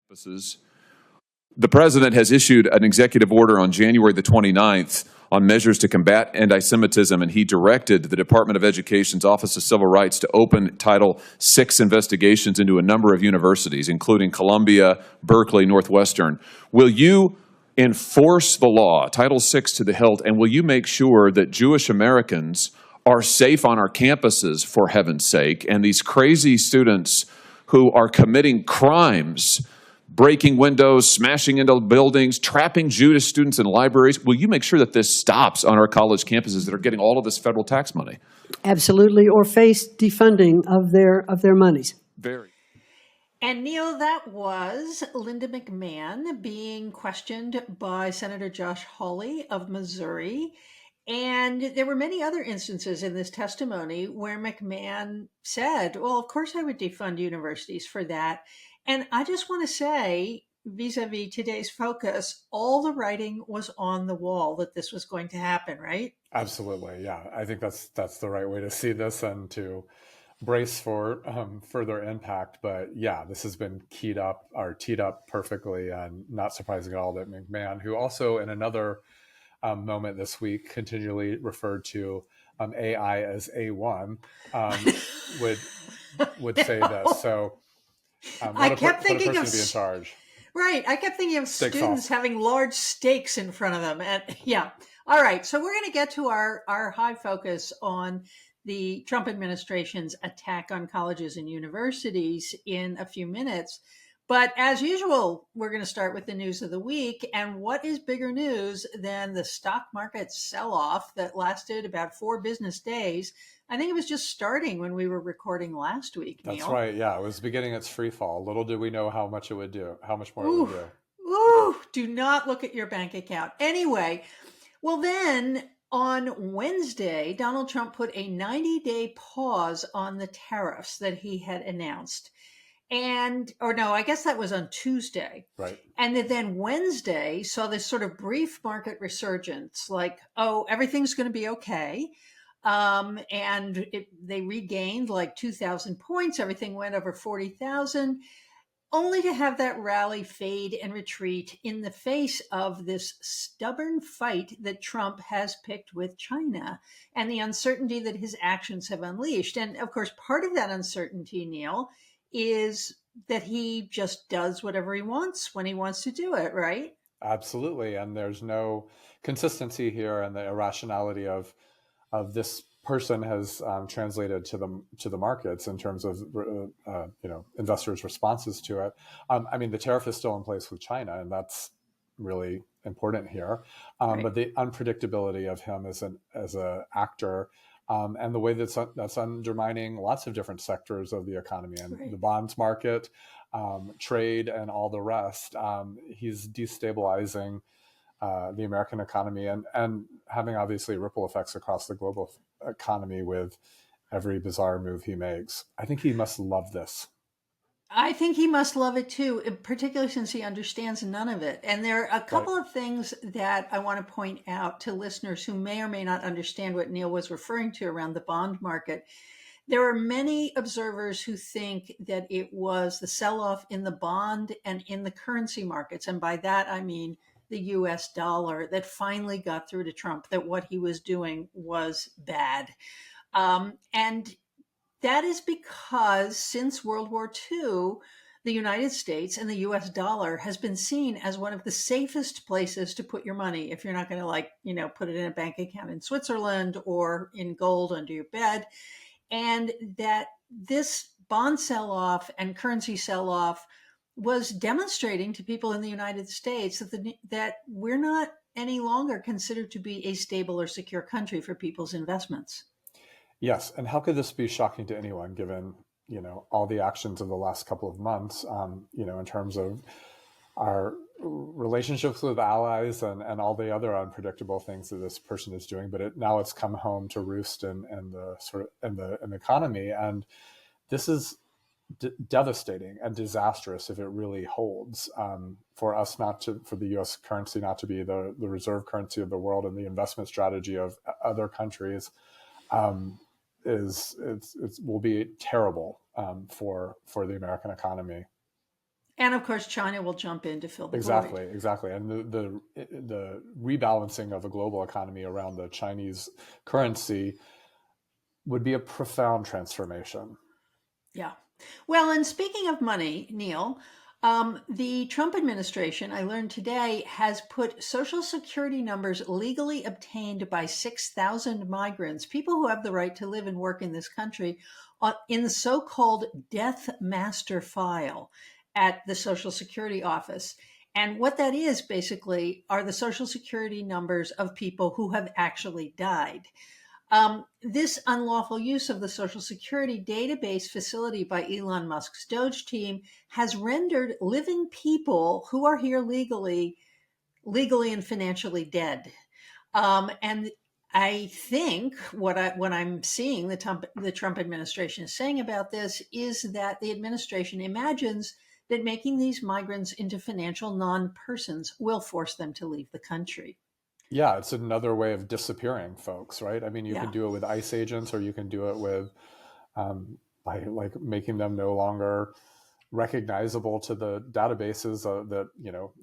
campuses. The president has issued an executive order on January the 29th on measures to combat anti-Semitism, and he directed the Department of Education's Office of Civil Rights to open Title VI investigations into a number of universities, including Columbia, Berkeley, Northwestern. Will you enforce the law, Title VI, to the hilt, and will you make sure that Jewish Americans are safe on our campuses, for heaven's sake, and these crazy students who are committing crimes, breaking windows, smashing into buildings, trapping Jewish students in libraries? Will you make sure that this stops on our college campuses that are getting all of this federal tax money? Absolutely, or face defunding of their monies. Very. And Neil, that was Linda McMahon being questioned by Senator Josh Hawley of Missouri. And there were many other instances in this testimony where McMahon said, well, of course I would defund universities for that. And I just want to say, vis-a-vis today's focus, all the writing was on the wall that this was going to happen, right? Absolutely, yeah. I think that's the right way to see this and to brace for further impact. But yeah, this has been teed up perfectly, and not surprising at all that McMahon, who also in another moment this week continually referred to AI as A1, would say this. So I kept thinking of to be in charge. Right. I kept thinking of students having large stakes in front of them. And yeah. All right. So we're going to get to our high focus on the Trump administration's attack on colleges and universities in a few minutes. But as usual, we're going to start with the news of the week. And what is bigger news than the stock market sell-off that lasted about 4 business days? I think it was just starting when we were recording last week, Neil. That's right. Yeah, it was beginning its free fall. Little did we know how much it would do, how much more it would do. Ooh, do not look at your bank account. Anyway, well then on Wednesday, Donald Trump put a 90-day pause on the tariffs that he had announced. I guess that was on Tuesday. Right. And then Wednesday saw this sort of brief market resurgence, like, oh, everything's going to be okay. They regained like 2,000 points. Everything went over 40,000, only to have that rally fade and retreat in the face of this stubborn fight that Trump has picked with China and the uncertainty that his actions have unleashed. And of course, part of that uncertainty, Neil, is that he just does whatever he wants when he wants to do it, right? Absolutely. And there's no consistency here, and the irrationality of this person has translated to the markets in terms of investors' responses to it. The tariff is still in place with China, and that's really important here. Right. But the unpredictability of him as an actor, and the way that's undermining lots of different sectors of the economy and Right. the bonds market, trade, and all the rest. He's destabilizing the American economy and having obviously ripple effects across the global economy with every bizarre move he makes. I think he must love this. I think he must love it too, particularly since he understands none of it. And there are a couple of things that I want to point out to listeners who may or may not understand what Neil was referring to around the bond market. There are many observers who think that it was the sell-off in the bond and in the currency markets. And by that, I mean the US dollar, that finally got through to Trump that what he was doing was bad. And that is because since World War II, the United States and the US dollar has been seen as one of the safest places to put your money if you're not going to put it in a bank account in Switzerland or in gold under your bed. And that this bond sell-off and currency sell-off was demonstrating to people in the United States that we're not any longer considered to be a stable or secure country for people's investments. Yes, and how could this be shocking to anyone, given all the actions of the last couple of months, in terms of our relationships with allies and all the other unpredictable things that this person is doing. But now it's come home to roost in the economy, and this is devastating and disastrous if it really holds. For the U.S. currency not to be the reserve currency of the world and the investment strategy of other countries. Will be terrible for the American economy. And of course, China will jump in to fill the Exactly, void. exactly. And the rebalancing of a global economy around the Chinese currency would be a profound transformation. Yeah. Well, and speaking of money, Neil, the Trump administration, I learned today, has put Social Security numbers legally obtained by 6,000 migrants, people who have the right to live and work in this country, in the so called death master file at the Social Security office. And what that is basically are the Social Security numbers of people who have actually died. This unlawful use of the Social Security database facility by Elon Musk's Doge team has rendered living people who are here legally and financially dead. And I think what I'm seeing the Trump administration is saying about this is that the administration imagines that making these migrants into financial non-persons will force them to leave the country. Yeah, it's another way of disappearing folks, right? I mean, you can Yeah. do it with ICE agents, or you can do it with by like making them no longer recognizable to the databases that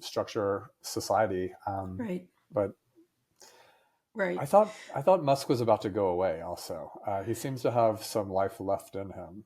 structure society. Right. But Right. I thought Musk was about to go away. Also, he seems to have some life left in him.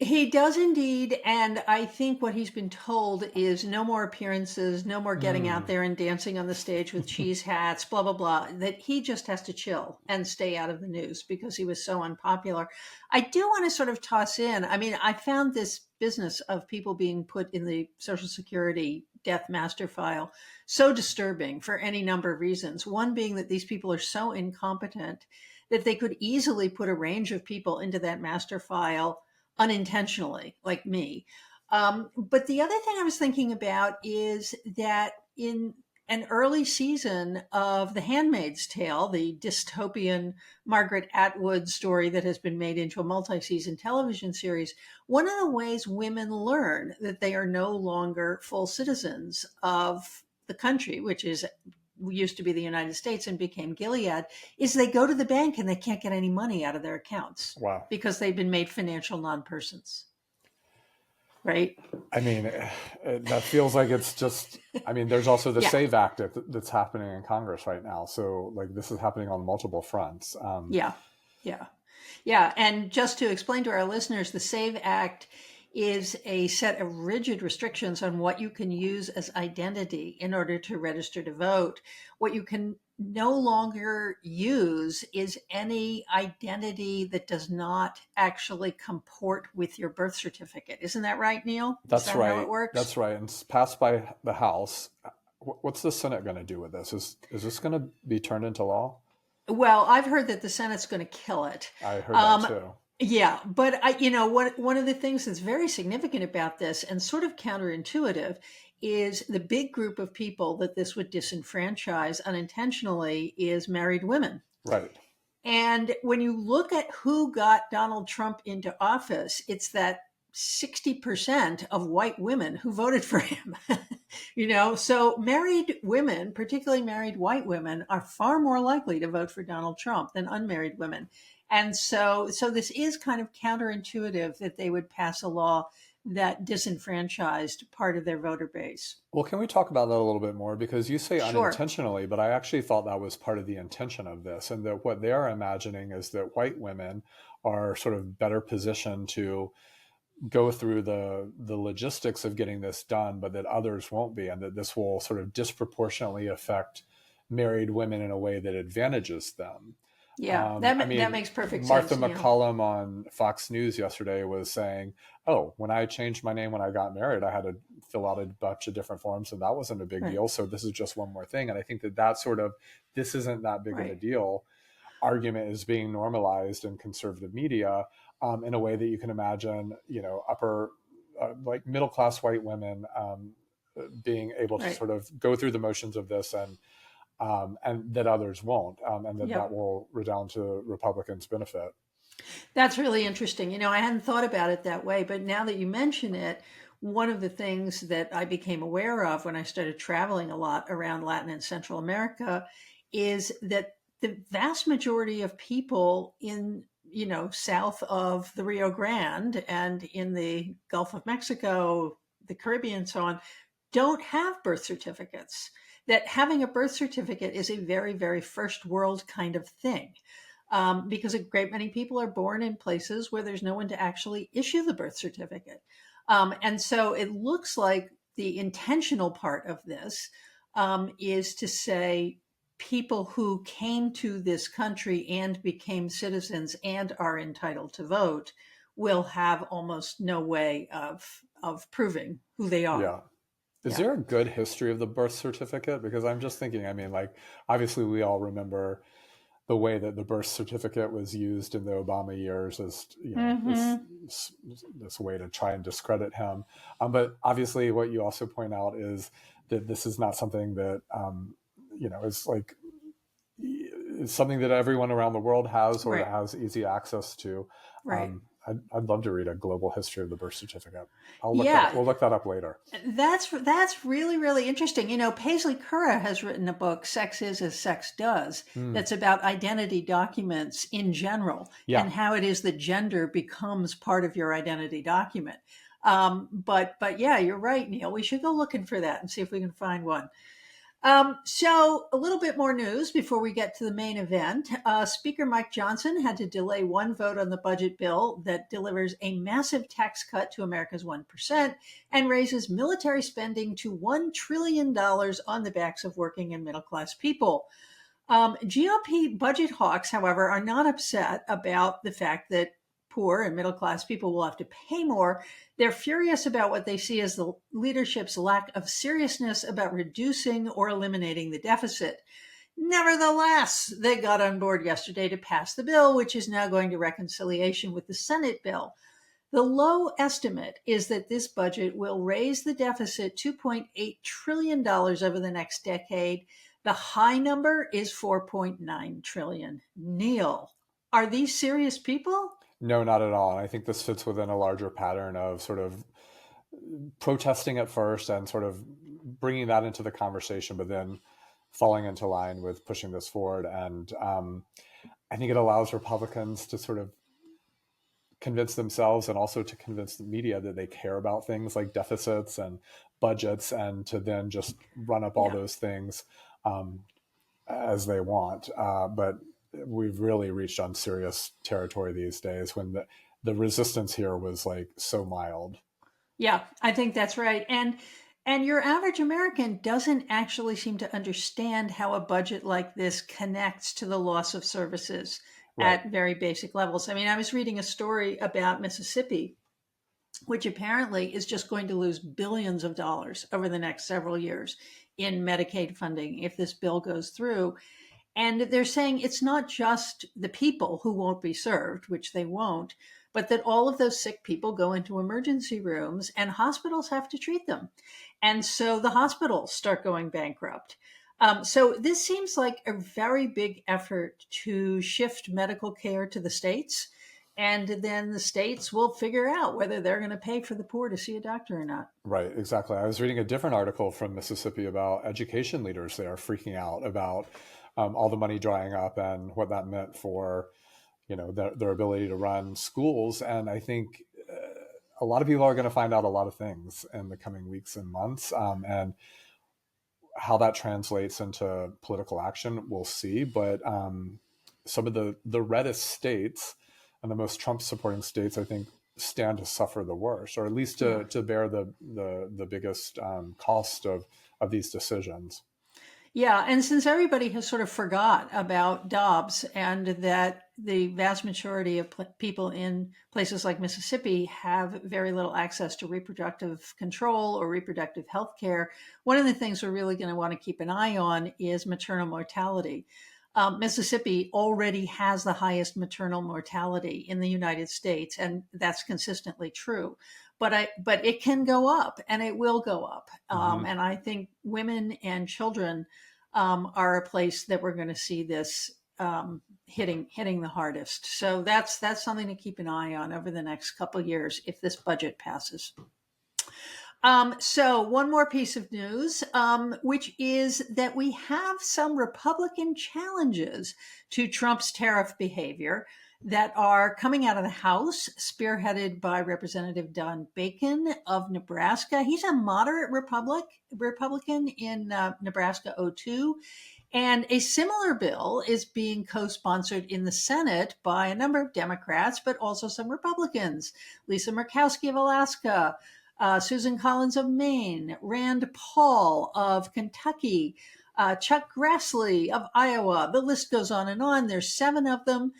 He does indeed. And I think what he's been told is no more appearances, no more getting out Mm. there and dancing on the stage with cheese hats, blah, blah, blah, that he just has to chill and stay out of the news because he was so unpopular. I do want to sort of toss in, I mean, I found this business of people being put in the Social Security death master file so disturbing for any number of reasons. One being that these people are so incompetent that they could easily put a range of people into that master file unintentionally, like me. But the other thing I was thinking about is that in an early season of The Handmaid's Tale, the dystopian Margaret Atwood story that has been made into a multi season television series, one of the ways women learn that they are no longer full citizens of the country, which is used to be the United States and became Gilead, is they go to the bank and they can't get any money out of their accounts Wow. because they've been made financial non-persons. Right? I mean, that feels like it's just. I mean, there's also the Yeah. Save Act that's happening in Congress right now. So, like, this is happening on multiple fronts. Yeah. Yeah. Yeah. And just to explain to our listeners, the SAVE Act is a set of rigid restrictions on what you can use as identity in order to register to vote. What you can no longer use is any identity that does not actually comport with your birth certificate. Isn't that right, Neil? Is That's that how it right. works? That's right. And it's passed by the House. What's the Senate going to do with this? Is this going to be turned into law? Well, I've heard that the Senate's going to kill it. I heard that Um, too. Yeah, but one of the things that's very significant about this and sort of counterintuitive is the big group of people that this would disenfranchise unintentionally is married women. Right. And when you look at who got Donald Trump into office, it's that 60% of white women who voted for him. So married women, particularly married white women, are far more likely to vote for Donald Trump than unmarried women. And so this is kind of counterintuitive that they would pass a law that disenfranchised part of their voter base. Well, can we talk about that a little bit more? Because you say Sure. unintentionally, but I actually thought that was part of the intention of this. And that what they are imagining is that white women are sort of better positioned to go through the logistics of getting this done, but that others won't be, and that this will sort of disproportionately affect married women in a way that advantages them. Yeah, I that mean, makes perfect Martha sense. McCollum on Fox News yesterday was saying, "Oh, when I changed my name when I got married, I had to fill out a bunch of different forms, and that wasn't a big Right. deal. So this is just one more thing." And I think that sort of this isn't that big of a Right. deal argument is being normalized in conservative media in a way that you can imagine, upper like middle class white women being able to Right. sort of go through the motions of this and that others won't, and that Yep. will redound to Republicans' benefit. That's really interesting. I hadn't thought about it that way, but now that you mention it, one of the things that I became aware of when I started traveling a lot around Latin and Central America is that the vast majority of people in, south of the Rio Grande and in the Gulf of Mexico, the Caribbean and so on, don't have birth certificates. That having a birth certificate is a very, very first world kind of thing. Because a great many people are born in places where there's no one to actually issue the birth certificate. And so it looks like the intentional part of this is to say people who came to this country and became citizens and are entitled to vote will have almost no way of proving who they are. Yeah. Is Yeah. there a good history of the birth certificate? Because I'm just thinking, I mean, like, obviously we all remember the way that the birth certificate was used in the Obama years as, you know, this way to try and discredit him. But obviously what you also point out is that this is not something that, you know, is like, is something that everyone around the world has or Right. has easy access to. Right. I'd love to read a global history of the birth certificate. We'll look that up later. That's really, really interesting. You know, Paisley Curra has written a book, Sex Is as Sex Does, that's about identity documents in general and how it is that gender becomes part of your identity document. But yeah, you're right, Neil. We should go looking for that and see if we can find one. So a little bit more news before we get to the main event. Speaker Mike Johnson had to delay one vote on the budget bill that delivers a massive tax cut to America's 1% and raises military spending to $1 trillion on the backs of working and middle class people. GOP budget hawks, however, are not upset about the fact that poor and middle class people will have to pay more. They're furious about what they see as the leadership's lack of seriousness about reducing or eliminating the deficit. Nevertheless, they got on board yesterday to pass the bill, which is now going to reconciliation with the Senate bill. The low estimate is that this budget will raise the deficit $2.8 trillion over the next decade. The high number is $4.9 trillion. Neil, are these serious people? No, not at all. And I think this fits within a larger pattern of sort of protesting at first and sort of bringing that into the conversation, but then falling into line with pushing this forward. And I think it allows Republicans to sort of convince themselves and also to convince the media that they care about things like deficits and budgets, and to then just run up all those things as they want. But we've really reached unserious territory these days when the resistance here was like so mild. Yeah, I think that's right. And your average American doesn't actually seem to understand how a budget like this connects to the loss of services at very basic levels. I mean, I was reading a story about Mississippi, which apparently is just going to lose billions of dollars over the next several years in Medicaid funding if this bill goes through. And they're saying it's not just the people who won't be served, which they won't, but that all of those sick people go into emergency rooms and hospitals have to treat them. And so the hospitals start going bankrupt. So this seems like a very big effort to shift medical care to the states. And then the states will figure out whether they're going to pay for the poor to see a doctor or not. Right, exactly. I was reading a different article from Mississippi about education leaders there freaking out about all the money drying up and what that meant for, you know, their ability to run schools. And I think a lot of people are going to find out a lot of things in the coming weeks and months, and how that translates into political action, we'll see. But some of the reddest states and the most Trump supporting states, I think, stand to suffer the worst, or at least to bear the biggest cost of these decisions. Yeah, and since everybody has sort of forgot about Dobbs and that the vast majority of people in places like Mississippi have very little access to reproductive control or reproductive health care, one of the things we're really going to want to keep an eye on is maternal mortality. Mississippi already has the highest maternal mortality in the United States, and that's consistently true. But it can go up, and it will go up. And I think women and children are a place that we're going to see this hitting the hardest. So that's something to keep an eye on over the next couple of years if this budget passes. So one more piece of news, which is that we have some Republican challenges to Trump's tariff behavior that are coming out of the House, spearheaded by Representative Don Bacon of Nebraska. He's a moderate Republican in Nebraska 02. And a similar bill is being co-sponsored in the Senate by a number of Democrats, but also some Republicans. Lisa Murkowski of Alaska, Susan Collins of Maine, Rand Paul of Kentucky, Chuck Grassley of Iowa. The list goes on and on. There's 7 of them.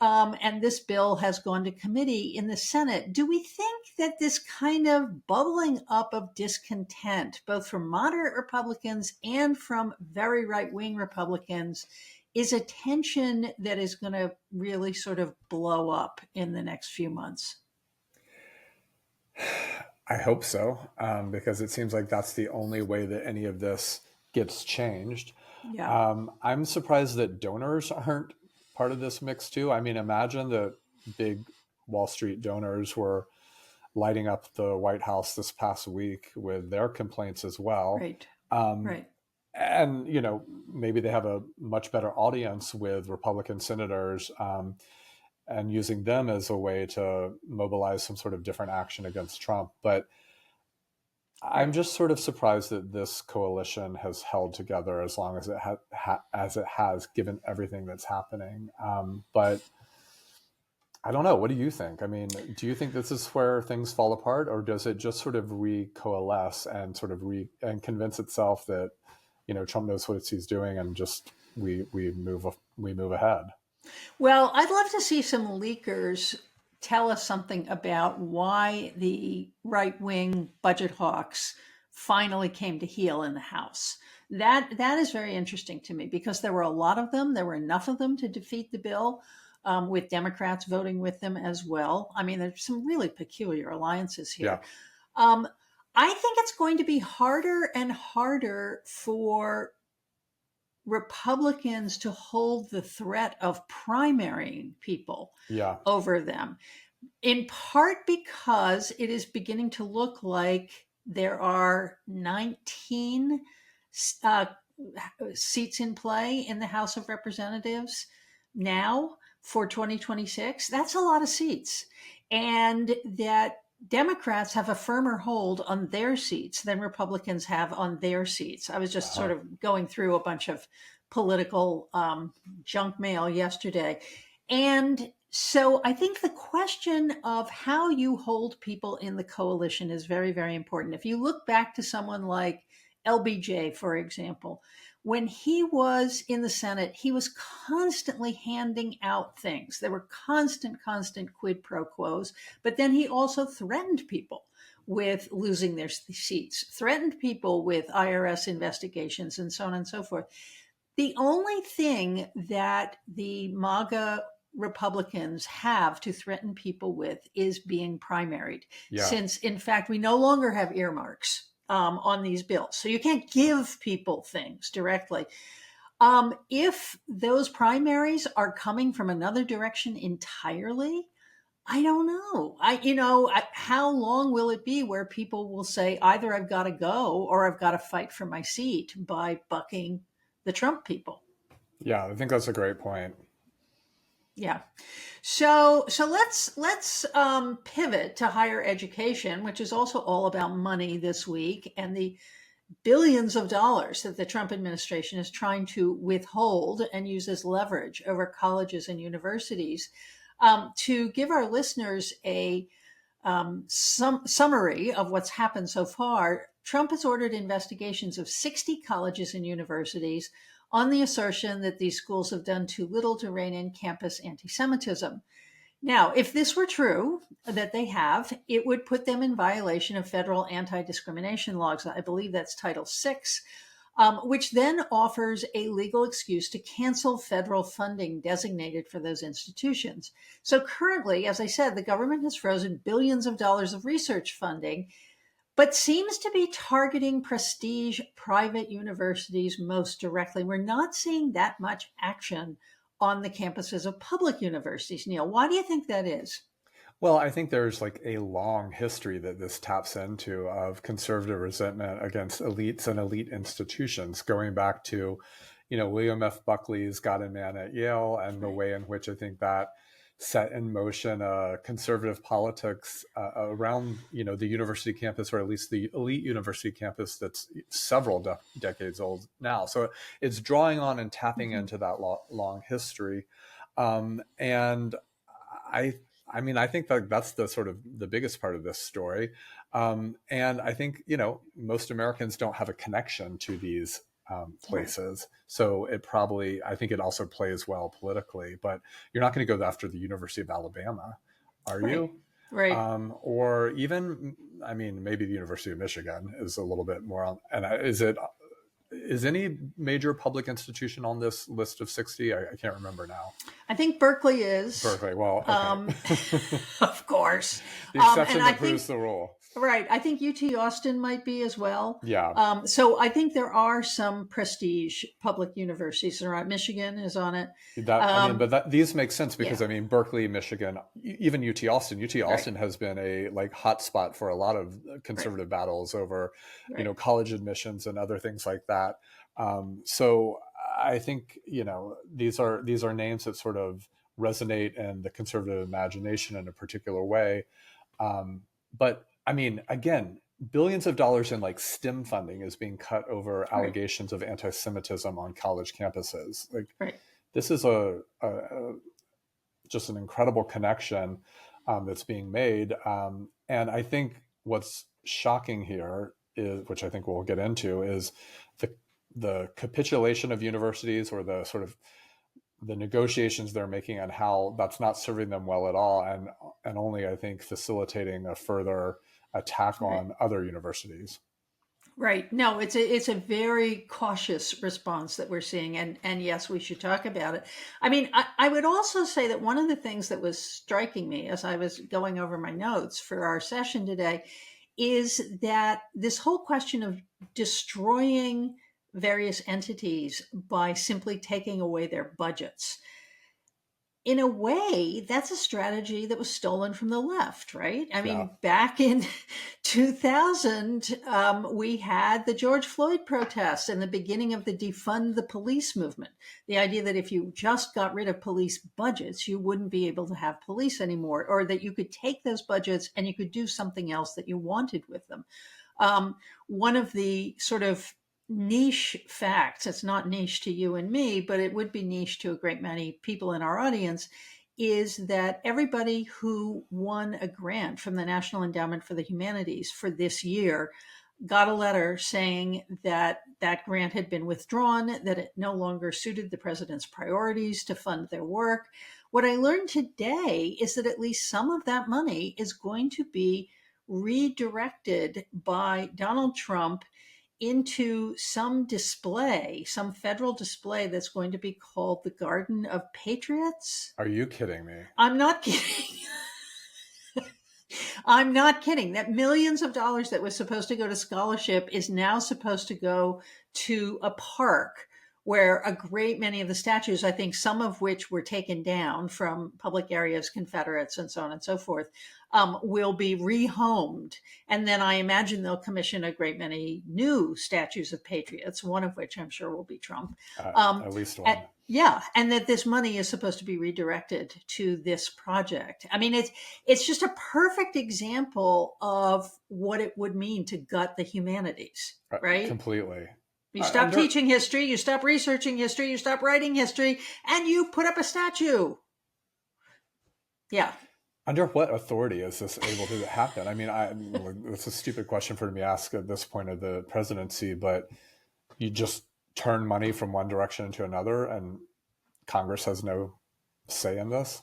And this bill has gone to committee in the Senate. Do we think that this kind of bubbling up of discontent, both from moderate Republicans and from very right-wing Republicans, is a tension that is going to really sort of blow up in the next few months? I hope so, because it seems like that's the only way that any of this gets changed. Yeah. I'm surprised that donors aren't part of this mix too. I mean, imagine that big Wall Street donors were lighting up the White House this past week with their complaints as well. Right. Right. And, maybe they have a much better audience with Republican senators, and using them as a way to mobilize some sort of different action against Trump. But I'm just sort of surprised that this coalition has held together as long as it has, given everything that's happening. But I don't know. What do you think? I mean, do you think this is where things fall apart, or does it just sort of recoalesce and sort of and convince itself that Trump knows what he's doing, and just we move ahead? Well, I'd love to see some leakers tell us something about why the right-wing budget hawks finally came to heel in the House. That is very interesting to me, because there were a lot of them. There were enough of them to defeat the bill, with Democrats voting with them as well. I mean, there's some really peculiar alliances here. Yeah. I think it's going to be harder and harder for Republicans to hold the threat of primarying people over them, in part because it is beginning to look like there are 19 seats in play in the House of Representatives now for 2026. That's a lot of seats. And that Democrats have a firmer hold on their seats than Republicans have on their seats. I was just sort of going through a bunch of political junk mail yesterday. And so I think the question of how you hold people in the coalition is very, very important. If you look back to someone like LBJ, for example, when he was in the Senate, he was constantly handing out things. There were constant quid pro quos, but then he also threatened people with losing their seats, threatened people with IRS investigations, and so on and so forth. The only thing that the MAGA Republicans have to threaten people with is being primaried, since, in fact, we no longer have earmarks on these bills. So you can't give people things directly. If those primaries are coming from another direction entirely, I don't know. How long will it be where people will say, either I've got to go or I've got to fight for my seat by bucking the Trump people? Yeah, I think that's a great point. Yeah. So let's pivot to higher education, which is also all about money this week, and the billions of dollars that the Trump administration is trying to withhold and use as leverage over colleges and universities. To give our listeners a summary of what's happened so far, Trump has ordered investigations of 60 colleges and universities on the assertion that these schools have done too little to rein in campus anti-Semitism. Now, if this were true, that they have, it would put them in violation of federal anti-discrimination laws. I believe that's Title VI, which then offers a legal excuse to cancel federal funding designated for those institutions. So currently, as I said, the government has frozen billions of dollars of research funding, but seems to be targeting prestige private universities most directly. We're not seeing that much action on the campuses of public universities. Neil, why do you think that is? Well, I think there's like a long history that this taps into of conservative resentment against elites and elite institutions, going back to, William F. Buckley's God and Man at Yale, and the way in which I think that set in motion conservative politics around, the university campus, or at least the elite university campus that's several decades old now. So it's drawing on and tapping into that long history. And I think that that's the sort of the biggest part of this story. And I think, most Americans don't have a connection to these places. So I think it also plays well politically, but you're not going to go after the University of Alabama, are you? Right. Or even, maybe the University of Michigan is a little bit more on, and is any major public institution on this list of 60? I can't remember now. I think Berkeley is. Berkeley, well, okay. Of course. The exception that proves the rule. Right. I think UT Austin might be as well. Yeah. So I think there are some prestige public universities around. Michigan is on it. These make sense because Berkeley, Michigan, even UT Austin. UT Austin has been a hot spot for a lot of conservative battles over, college admissions and other things like that. So I think these are names that sort of resonate in the conservative imagination in a particular way. But again, billions of dollars in STEM funding is being cut over allegations of anti-Semitism on college campuses. This is just an incredible connection that's being made. And I think what's shocking here is, which I think we'll get into, is the capitulation of universities, or the sort of the negotiations they're making, and how that's not serving them well at all, and only, I think, facilitating a further attack on other universities. Right. No, it's a very cautious response that we're seeing, and yes, we should talk about it. I would also say that one of the things that was striking me as I was going over my notes for our session today is that this whole question of destroying various entities by simply taking away their budgets. In a way, that's a strategy that was stolen from the left, right? Back in 2000, we had the George Floyd protests and the beginning of the defund the police movement. The idea that if you just got rid of police budgets, you wouldn't be able to have police anymore, or that you could take those budgets and you could do something else that you wanted with them. One of the sort of niche facts, it's not niche to you and me, but it would be niche to a great many people in our audience, is that everybody who won a grant from the National Endowment for the Humanities for this year got a letter saying that that grant had been withdrawn, that it no longer suited the president's priorities to fund their work. What I learned today is that at least some of that money is going to be redirected by Donald Trump into some federal display that's going to be called the Garden of Patriots. Are you kidding me? I'm not kidding. I'm not kidding. That millions of dollars that was supposed to go to scholarship is now supposed to go to a park where a great many of the statues, I think some of which were taken down from public areas, Confederates and so on and so forth, will be rehomed. And then I imagine they'll commission a great many new statues of patriots, one of which I'm sure will be Trump. At least one. And that this money is supposed to be redirected to this project. It's just a perfect example of what it would mean to gut the humanities, right? Completely. You stop teaching history, you stop researching history, you stop writing history, and you put up a statue. Yeah. Under what authority is this able to happen? It's a stupid question for me to ask at this point of the presidency, but you just turn money from one direction into another, and Congress has no say in this?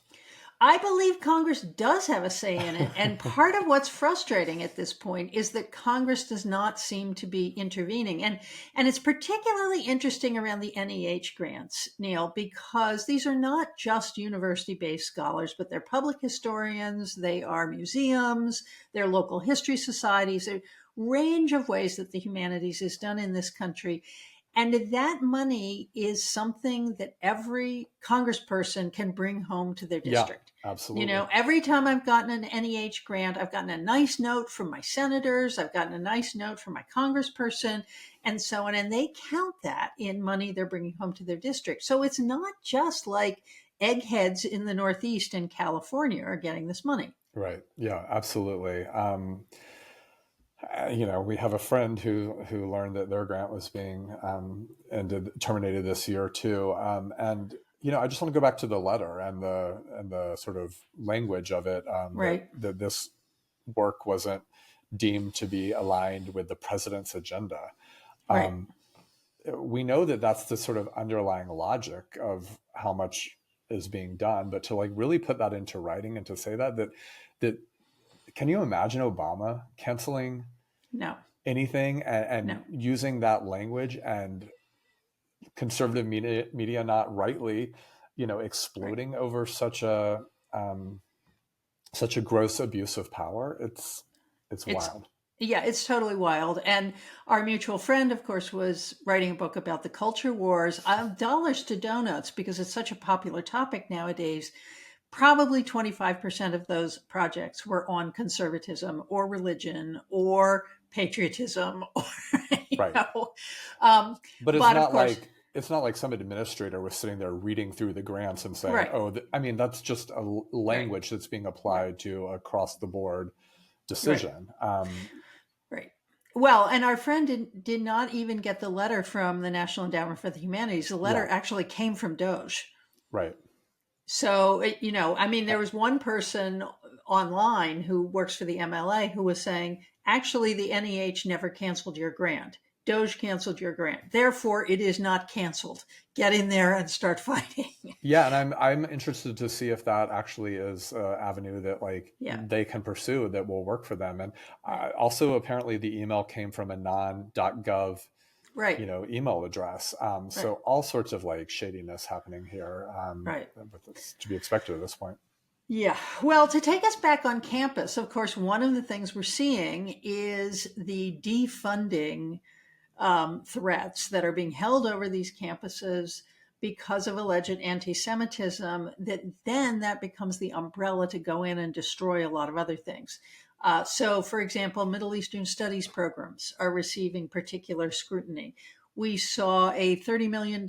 I believe Congress does have a say in it. And part of what's frustrating at this point is that Congress does not seem to be intervening. And it's particularly interesting around the NEH grants, Neil, because these are not just university-based scholars, but they're public historians, they are museums, they're local history societies, a range of ways that the humanities is done in this country. And that money is something that every congressperson can bring home to their district. Yeah, absolutely. Every time I've gotten an NEH grant, I've gotten a nice note from my senators, I've gotten a nice note from my congressperson, and so on. And they count that in money they're bringing home to their district. So it's not just like eggheads in the Northeast and California are getting this money. Right. Yeah, absolutely. We have a friend who learned that their grant was being terminated this year too. And I just want to go back to the letter and the sort of language of it. Right. That this work wasn't deemed to be aligned with the president's agenda. Right. We know that that's the sort of underlying logic of how much is being done, but to like really put that into writing and to say that can you imagine Obama canceling No. anything and No. using that language, and conservative media not rightly, exploding over such a gross abuse of power? It's wild. Yeah, it's totally wild. And our mutual friend, of course, was writing a book about the culture wars. Dollars to donuts, because it's such a popular topic nowadays. Probably 25% of those projects were on conservatism or religion or patriotism, or, Right. know. But it's but not of course, like it's not like some administrator was sitting there reading through the grants and saying, Right. "Oh, that's just a language that's being applied to across the board decision." Right. Well, and our friend did not even get the letter from the National Endowment for the Humanities. The letter actually came from Doge. Right. So, there was one person online who works for the MLA who was saying, actually, the NEH never canceled your grant. Doge canceled your grant. Therefore, it is not canceled. Get in there and start fighting. Yeah, and I'm interested to see if that actually is an avenue that they can pursue that will work for them. And also, apparently, the email came from a non.gov Right. email address. So all sorts of shadiness happening here. Right. But it's to be expected at this point. Yeah. Well, to take us back on campus, of course, one of the things we're seeing is the defunding threats that are being held over these campuses because of alleged anti-Semitism, that becomes the umbrella to go in and destroy a lot of other things. So, for example, Middle Eastern studies programs are receiving particular scrutiny. We saw a $30 million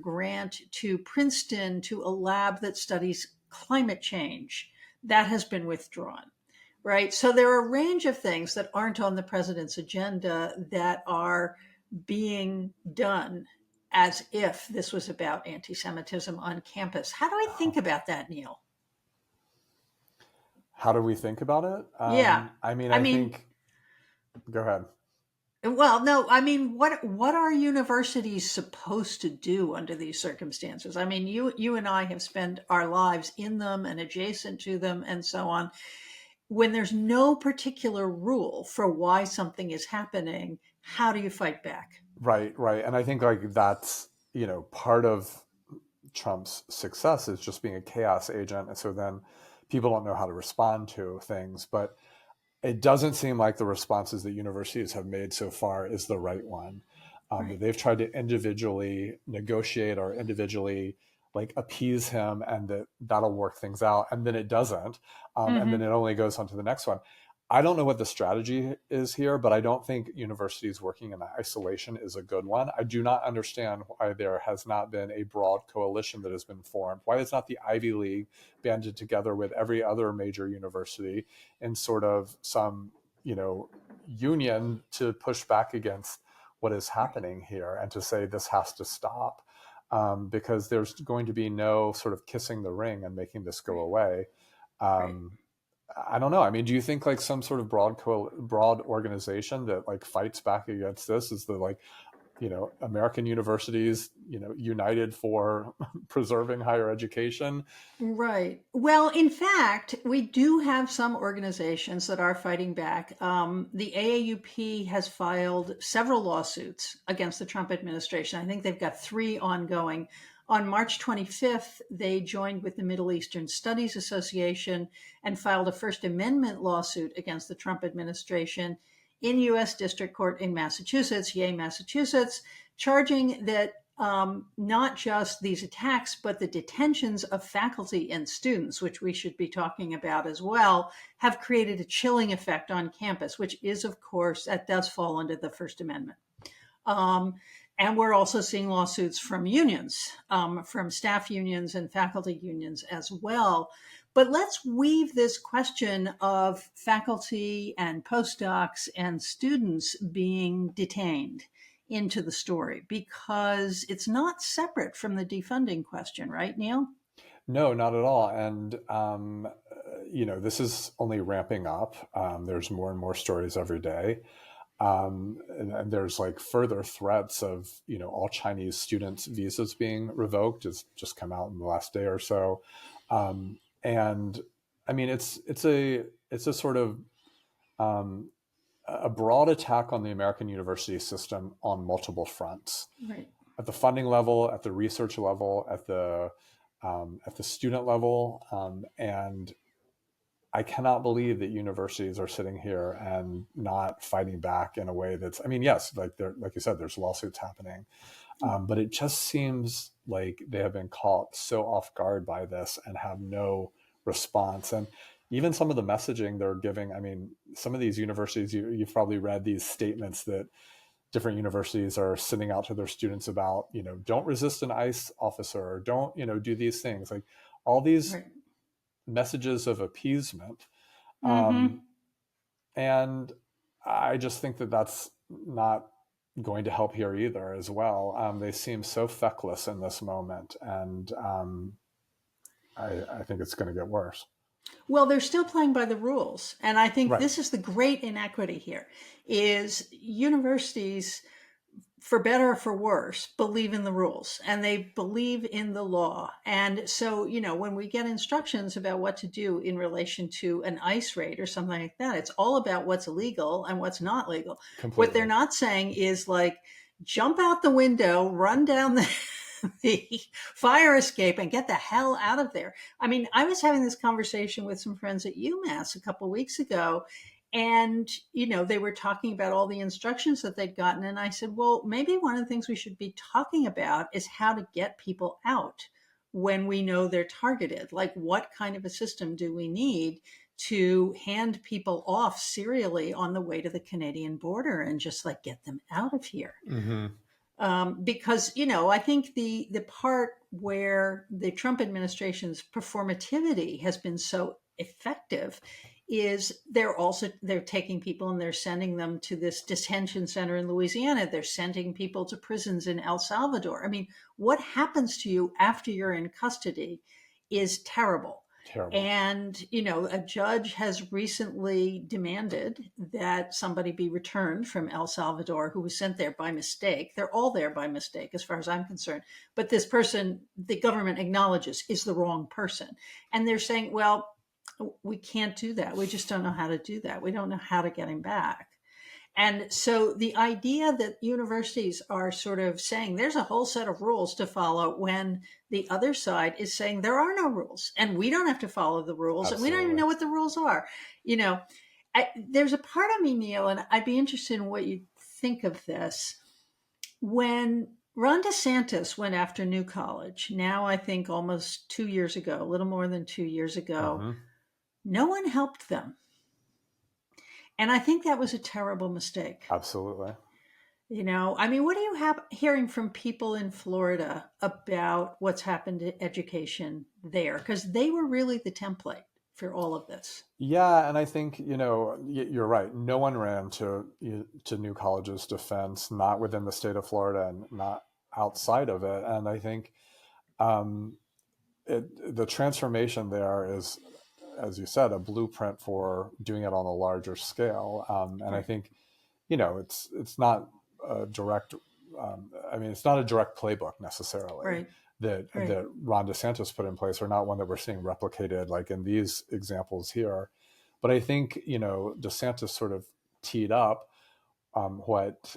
grant to Princeton to a lab that studies climate change. That has been withdrawn. Right. So there are a range of things that aren't on the president's agenda that are being done as if this was about anti-Semitism on campus. How do I think about that, Neil? How do we think about it? Yeah. I think, go ahead. Well, no, what are universities supposed to do under these circumstances? You and I have spent our lives in them and adjacent to them and so on. When there's no particular rule for why something is happening, how do you fight back? Right. And I think that's, part of Trump's success is just being a chaos agent. And so then people don't know how to respond to things. But it doesn't seem like the responses that universities have made so far is the right one. Right. They've tried to individually negotiate or individually appease him, and that'll work things out. And then it doesn't. And then it only goes on to the next one. I don't know what the strategy is here, but I don't think universities working in isolation is a good one. I do not understand why there has not been a broad coalition that has been formed. Why is not the Ivy League banded together with every other major university in sort of some, union to push back against what is happening here and to say this has to stop? Because there's going to be no sort of kissing the ring and making this go away. I don't know. Do you think some sort of broad organization that fights back against this is the American universities, united for preserving higher education? Right. Well, in fact, we do have some organizations that are fighting back. The AAUP has filed several lawsuits against the Trump administration. I think they've got 3 ongoing. On March 25th, they joined with the Middle Eastern Studies Association and filed a First Amendment lawsuit against the Trump administration in U.S. District Court in Massachusetts, yay, Massachusetts, charging that not just these attacks, but the detentions of faculty and students, which we should be talking about as well, have created a chilling effect on campus, which is, of course, that does fall under the First Amendment. And we're also seeing lawsuits from unions, from staff unions and faculty unions as well. But let's weave this question of faculty and postdocs and students being detained into the story, because it's not separate from the defunding question, right, Neil? No, not at all. And, this is only ramping up. There's more and more stories every day. And there's like further threats of, all Chinese students' visas being revoked. It's just come out in the last day or so. And I mean, it's a sort of a broad attack on the American university system on multiple fronts. Right. At the funding level, at the research level, at the student level, and I cannot believe that universities are sitting here and not fighting back in a way that's, I mean, yes, like you said, there's lawsuits happening, but it just seems like they have been caught so off guard by this and have no response. And even some of the messaging they're giving, I mean, some of these universities, you've probably read these statements that different universities are sending out to their students about, don't resist an ICE officer, or don't, do these things, like all these Right. messages of appeasement. Mm-hmm. And I just think that that's not going to help here either as well. They seem so feckless in this moment. And I think it's going to get worse. Well, they're still playing by the rules. And I think Right. this is the great inequity here, is universities, for better or for worse, believe in the rules and they believe in the law. And so, when we get instructions about what to do in relation to an ICE raid or something like that, it's all about what's illegal and what's not legal. Completely. What they're not saying is like, jump out the window, run down the fire escape and get the hell out of there. I mean, I was having this conversation with some friends at UMass a couple of weeks ago, and, they were talking about all the instructions that they'd gotten. And I said, well, maybe one of the things we should be talking about is how to get people out when we know they're targeted. Like, what kind of a system do we need to hand people off serially on the way to the Canadian border and just like get them out of here? Mm-hmm. Because, I think the part where the Trump administration's performativity has been so effective is they're taking people and they're sending them to this detention center in Louisiana. They're sending people to prisons in El Salvador. I mean, what happens to you after you're in custody is terrible. Terrible. And, a judge has recently demanded that somebody be returned from El Salvador who was sent there by mistake. They're all there by mistake, as far as I'm concerned. But this person, the government acknowledges, is the wrong person. And they're saying, well, we can't do that. We just don't know how to do that. We don't know how to get him back. And so the idea that universities are sort of saying there's a whole set of rules to follow, when the other side is saying there are no rules and we don't have to follow the rules. Absolutely. And we don't even know what the rules are. There's a part of me, Neil, and I'd be interested in what you think of this. When Ron DeSantis went after New College, now I think almost 2 years ago, a little more than 2 years ago, Mm-hmm. no one helped them. And I think that was a terrible mistake. Absolutely. I mean, what are you hearing from people in Florida about what's happened to education there? Because they were really the template for all of this. Yeah, and I think, you're right. No one ran to New College's defense, not within the state of Florida and not outside of it. And I think the transformation there is, as you said, a blueprint for doing it on a larger scale. And I think, it's not a direct, it's not a direct playbook necessarily. Right. That Ron DeSantis put in place, or not one that we're seeing replicated like in these examples here. But I think, DeSantis sort of teed up what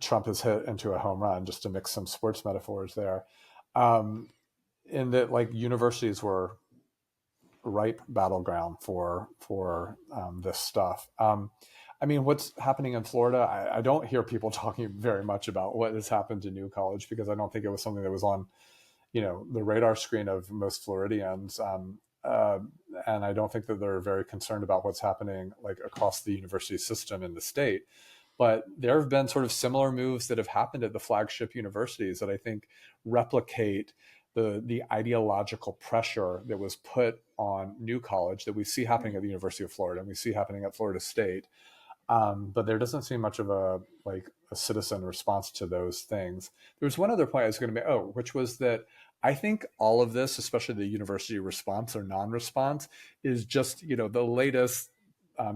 Trump has hit into a home run, just to mix some sports metaphors there, in that like universities were ripe battleground for this stuff. What's happening in Florida, I don't hear people talking very much about what has happened to New College, because I don't think it was something that was on, the radar screen of most Floridians. And I don't think that they're very concerned about what's happening like across the university system in the state. But there have been sort of similar moves that have happened at the flagship universities that I think replicate the ideological pressure that was put on New College that we see happening at the University of Florida and we see happening at Florida State. But there doesn't seem much of a citizen response to those things. There was one other point I was going to make, which was that I think all of this, especially the university response or non-response, is just the latest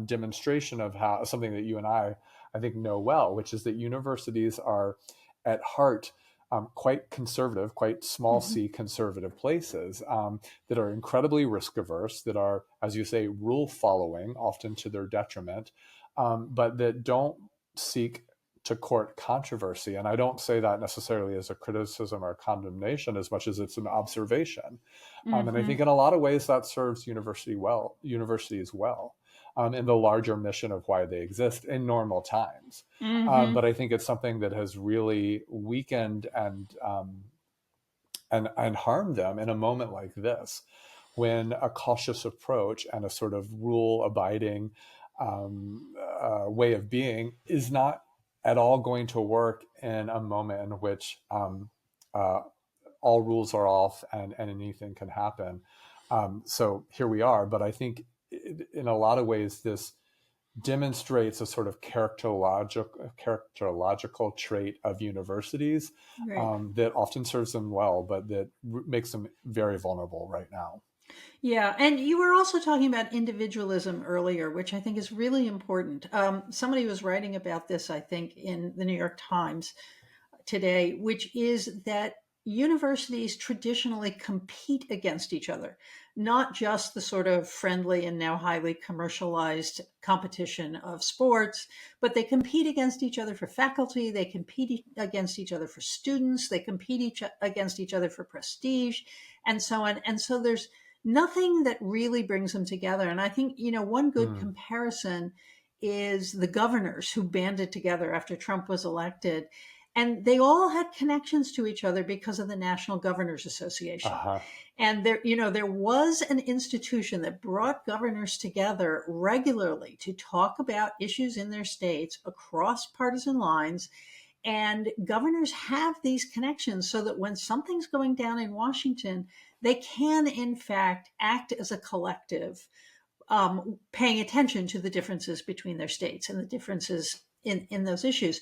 demonstration of how something that you and I think know well, which is that universities are at heart quite conservative, quite small c conservative places that are incredibly risk averse, that are, as you say, rule following, often to their detriment, but that don't seek to court controversy. And I don't say that necessarily as a criticism or a condemnation as much as it's an observation. And I think in a lot of ways that serves universities well in the larger mission of why they exist in normal times. But I think it's something that has really weakened and harmed them in a moment like this, when a cautious approach and a sort of rule-abiding way of being is not at all going to work in a moment in which all rules are off and anything can happen. So here we are. But I think in a lot of ways, this demonstrates a sort of characterological trait of universities that often serves them well, but that makes them very vulnerable right now. Yeah, and you were also talking about individualism earlier, which I think is really important. Somebody was writing about this, I think, in the New York Times today, which is that universities traditionally compete against each other, not just the sort of friendly and now highly commercialized competition of sports, but they compete against each other for faculty, they compete against each other for students, they compete against each other for prestige, and so on. And so there's nothing that really brings them together. And I think, one good comparison is the governors who banded together after Trump was elected. And they all had connections to each other because of the National Governors Association. And there was an institution that brought governors together regularly to talk about issues in their states across partisan lines. And governors have these connections so that when something's going down in Washington, they can, in fact, act as a collective, paying attention to the differences between their states and the differences in those issues.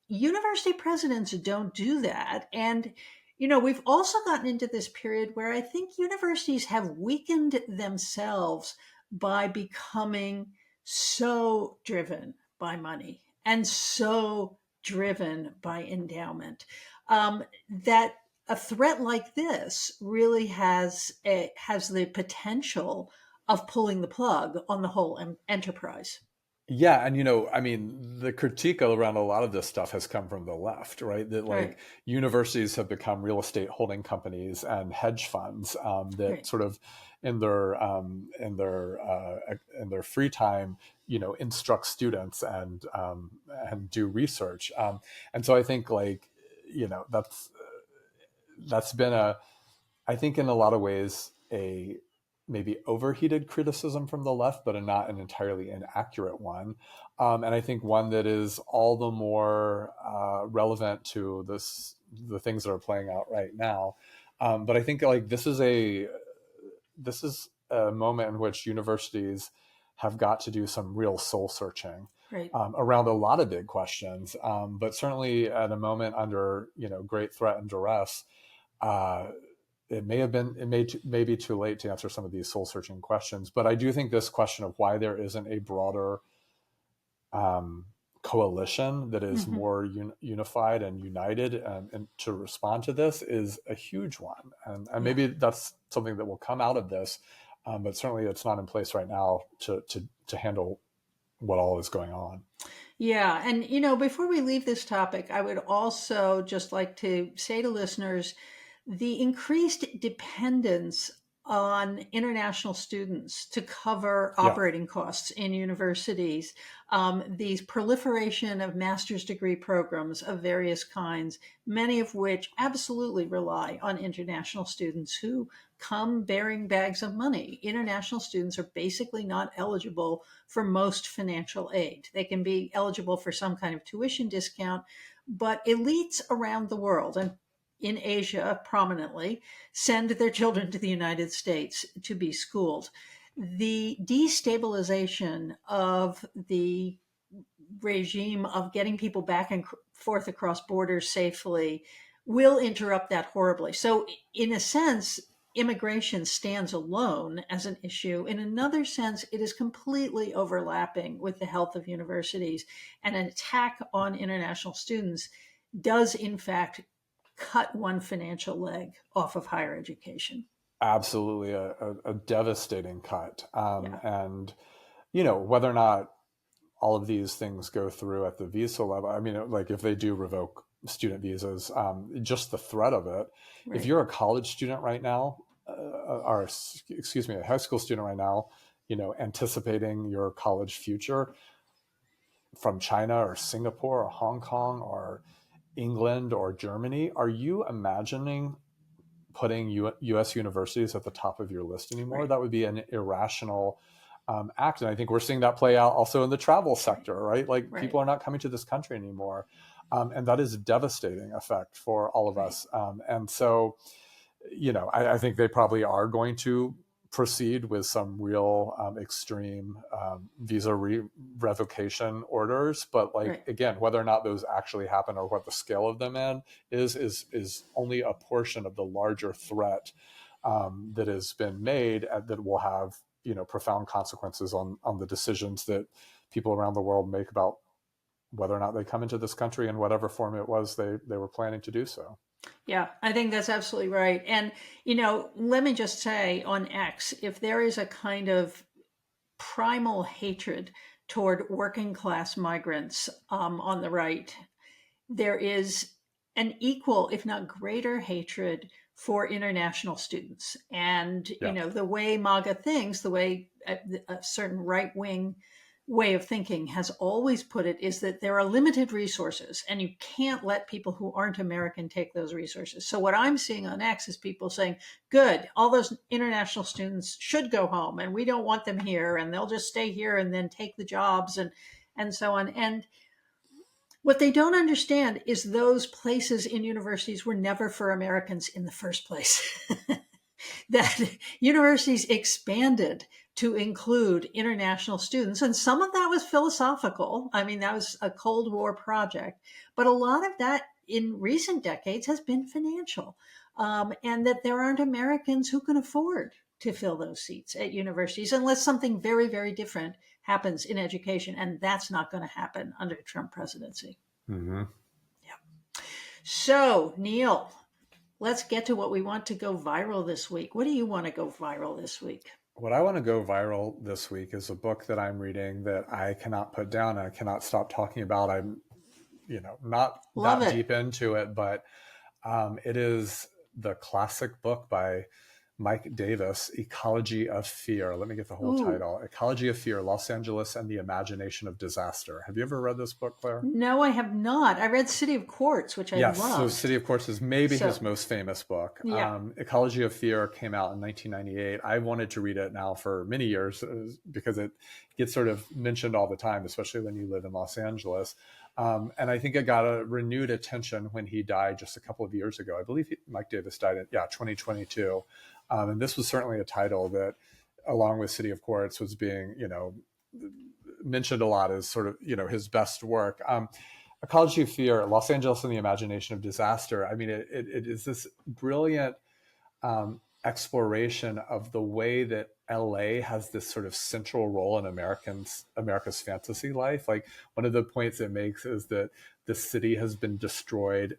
University presidents don't do that. And, we've also gotten into this period where I think universities have weakened themselves by becoming so driven by money and so driven by endowment that a threat like this really has the potential of pulling the plug on the whole enterprise. Yeah, and the critique around a lot of this stuff has come from the left, right? That Right. universities have become real estate holding companies and hedge funds that Right. sort of in their free time, instruct students and do research. And so I think that's been I think in a lot of ways a maybe overheated criticism from the left, but not an entirely inaccurate one. And I think one that is all the more relevant to the things that are playing out right now. But I think this is a moment in which universities have got to do some real soul searching. Right. Around a lot of big questions, but certainly at a moment under great threat and duress, it may be too late to answer some of these soul searching questions. But I do think this question of why there isn't a broader coalition that is more unified and united and to respond to this is a huge one. And maybe that's something that will come out of this, but certainly it's not in place right now to handle what all is going on. Yeah. And, before we leave this topic, I would also just like to say to listeners, the increased dependence on international students to cover Yeah, operating costs in universities, these proliferation of master's degree programs of various kinds, many of which absolutely rely on international students who come bearing bags of money. International students are basically not eligible for most financial aid. They can be eligible for some kind of tuition discount, but elites around the world, and in Asia prominently, send their children to the United States to be schooled. The destabilization of the regime of getting people back and forth across borders safely will interrupt that horribly. So, in a sense, immigration stands alone as an issue. In another sense, it is completely overlapping with the health of universities, and an attack on international students does, in fact, cut one financial leg off of higher education. absolutely a devastating cut. Yeah, And, whether or not all of these things go through at the visa level, I mean, like if they do revoke student visas, just the threat of it. If right. you're a college student right now, or excuse me, a high school student right now, anticipating your college future from China or Singapore or Hong Kong or England or Germany, are you imagining putting U.S. universities at the top of your list anymore? Right. That would be an irrational act. And I think we're seeing that play out also in the travel sector, right? Like Right. people are not coming to this country anymore. And that is a devastating effect for all of Right. us. And so, I think they probably are going to proceed with some real extreme visa revocation orders, but like Right. again, whether or not those actually happen or what the scale of them is only a portion of the larger threat that has been made, that will have profound consequences on the decisions that people around the world make about whether or not they come into this country in whatever form it was they were planning to do so. Yeah, I think that's absolutely right. And, let me just say on X, if there is a kind of primal hatred toward working class migrants on the right, there is an equal, if not greater, hatred for international students. And, Yeah. the way MAGA thinks, the way a certain right wing way of thinking has always put it, is that there are limited resources and you can't let people who aren't American take those resources. So, what I'm seeing on X is people saying, good, all those international students should go home and we don't want them here and they'll just stay here and then take the jobs and so on. And what they don't understand is those places in universities were never for Americans in the first place. That universities expanded to include international students. And some of that was philosophical. I mean, that was a Cold War project. But a lot of that in recent decades has been financial. And that there aren't Americans who can afford to fill those seats at universities unless something very, very different happens in education. And that's not going to happen under the Trump presidency. Mm-hmm. Yeah. So, Neil, let's get to what we want to go viral this week. What do you want to go viral this week? What I want to go viral this week is a book that I'm reading that I cannot put down. I cannot stop talking about. I'm, not Love that it. deep into it, but it is the classic book by Mike Davis, Ecology of Fear. Let me get the whole Ooh. title. Ecology of Fear, Los Angeles and the Imagination of Disaster. Have you ever read this book, Claire? No, I have not. I read City of Quartz, which I Yes, so loved. City of Quartz is maybe So, his most famous book. yeah. Ecology of Fear came out in 1998. I wanted to read it now for many years because it gets sort of mentioned all the time, especially when you live in Los Angeles. And I think it got a renewed attention when he died just a couple of years ago. I believe Mike Davis died in 2022. And this was certainly a title that, along with City of Quartz, was being, mentioned a lot as sort of, his best work. Ecology of Fear, Los Angeles and the Imagination of Disaster. I mean, it is this brilliant exploration of the way that LA has this sort of central role in America's fantasy life. Like one of the points it makes is that the city has been destroyed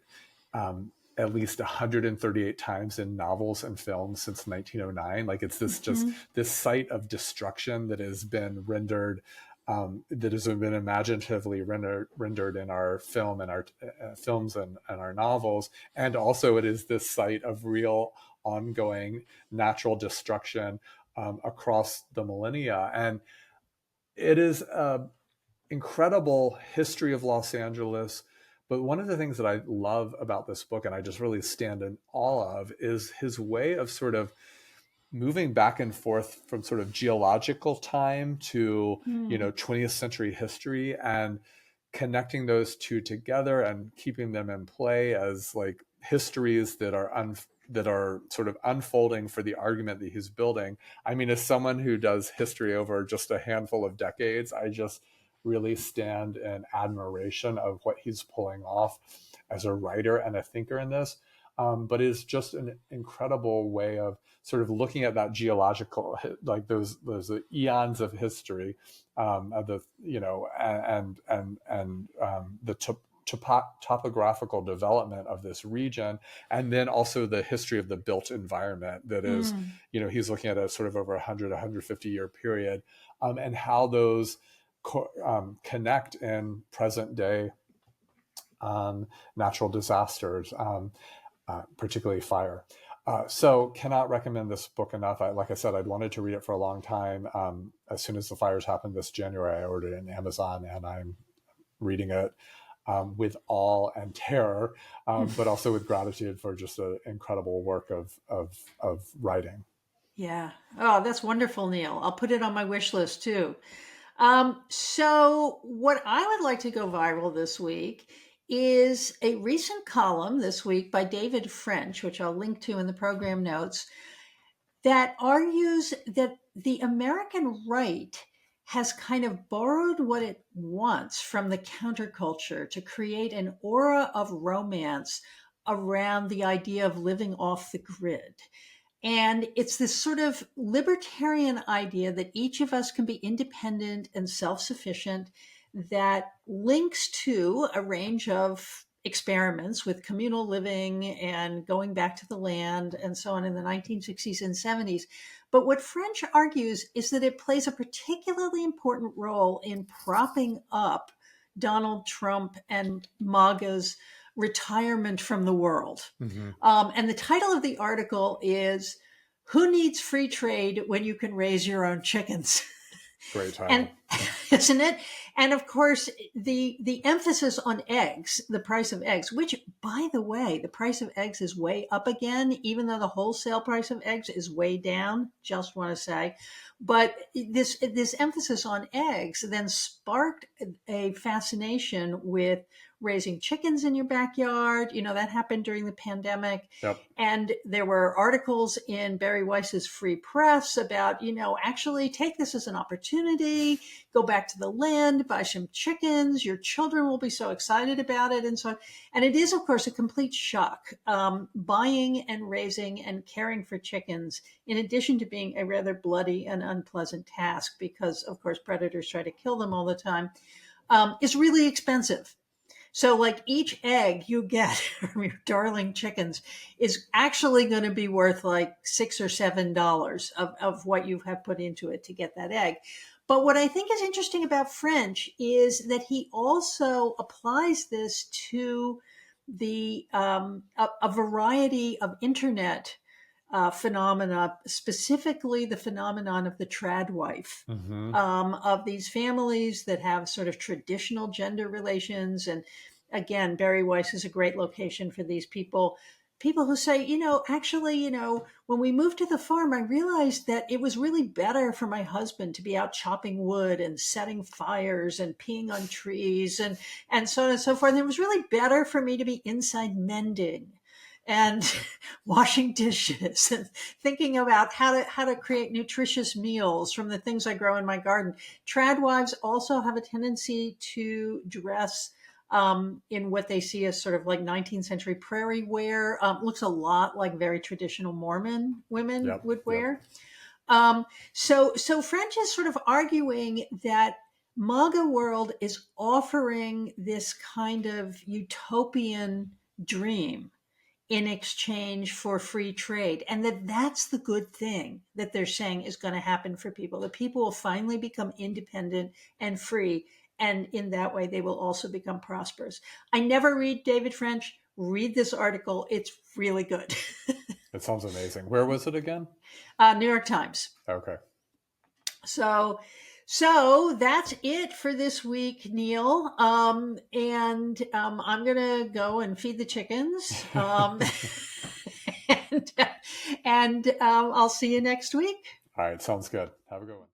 at least 138 times in novels and films since 1909. Like it's this just Mm-hmm. this site of destruction that has been rendered, that has been imaginatively rendered in our film and our films and our novels. And also it is this site of real ongoing natural destruction across the millennia. And it is an incredible history of Los Angeles. But one of the things that I love about this book, and I just really stand in awe of, is his way of sort of moving back and forth from sort of geological time to, 20th century history, and connecting those two together and keeping them in play as like histories that are sort of unfolding for the argument that he's building. I mean, as someone who does history over just a handful of decades, I just really stand in admiration of what he's pulling off as a writer and a thinker in this. But it's just an incredible way of sort of looking at that geological, like those eons of history, the topographical development of this region, and then also the history of the built environment that is, he's looking at a sort of over 150 year period, and how those connect in present day natural disasters, particularly fire. So cannot recommend this book enough. Like I said, I'd wanted to read it for a long time. As soon as the fires happened this January, I ordered it on Amazon, and I'm reading it with awe and terror, but also with gratitude for just an incredible work of writing. Yeah. Oh, that's wonderful, Neil. I'll put it on my wish list too. So what I would like to go viral this week is a recent column this week by David French, which I'll link to in the program notes, that argues that the American right has kind of borrowed what it wants from the counterculture to create an aura of romance around the idea of living off the grid. And it's this sort of libertarian idea that each of us can be independent and self-sufficient, that links to a range of experiments with communal living and going back to the land and so on in the 1960s and 70s. But what French argues is that it plays a particularly important role in propping up Donald Trump and MAGA's retirement from the world. And the title of the article is "Who Needs Free Trade When You Can Raise Your Own Chickens?" Great title. And isn't it? And of course, the emphasis on eggs, the price of eggs, which, by the way, the price of eggs is way up again, even though the wholesale price of eggs is way down, just want to say. But this emphasis on eggs then sparked a fascination with raising chickens in your backyard. That happened during the pandemic. Yep. And there were articles in Barry Weiss's Free Press about, actually take this as an opportunity, go back to the land, buy some chickens. Your children will be so excited about it, and so on. And it is, of course, a complete shock. Buying and raising and caring for chickens, in addition to being a rather bloody and unpleasant task, because, of course, predators try to kill them all the time, is really expensive. So like each egg you get from your darling chickens is actually going to be worth like $6 or $7 of what you have put into it to get that egg. But what I think is interesting about French is that he also applies this to the a variety of internet phenomena, specifically the phenomenon of the trad wife, of these families that have sort of traditional gender relations. And again, Barry Weiss is a great location for these people who say, actually, when we moved to the farm, I realized that it was really better for my husband to be out chopping wood and setting fires and peeing on trees and so on and so forth. And it was really better for me to be inside mending and washing dishes and thinking about how to create nutritious meals from the things I grow in my garden. Trad wives also have a tendency to dress in what they see as sort of like 19th century prairie wear. Looks a lot like very traditional Mormon women would wear. So French is sort of arguing that MAGA world is offering this kind of utopian dream in exchange for free trade. And that's the good thing that they're saying is going to happen for people. That people will finally become independent and free. And in that way, they will also become prosperous. I never read David French. Read this article. It's really good. It sounds amazing. Where was it again? New York Times. Okay. So that's it for this week, Neil. I'm gonna go and feed the chickens. And I'll see you next week. All right. Sounds good. Have a good one.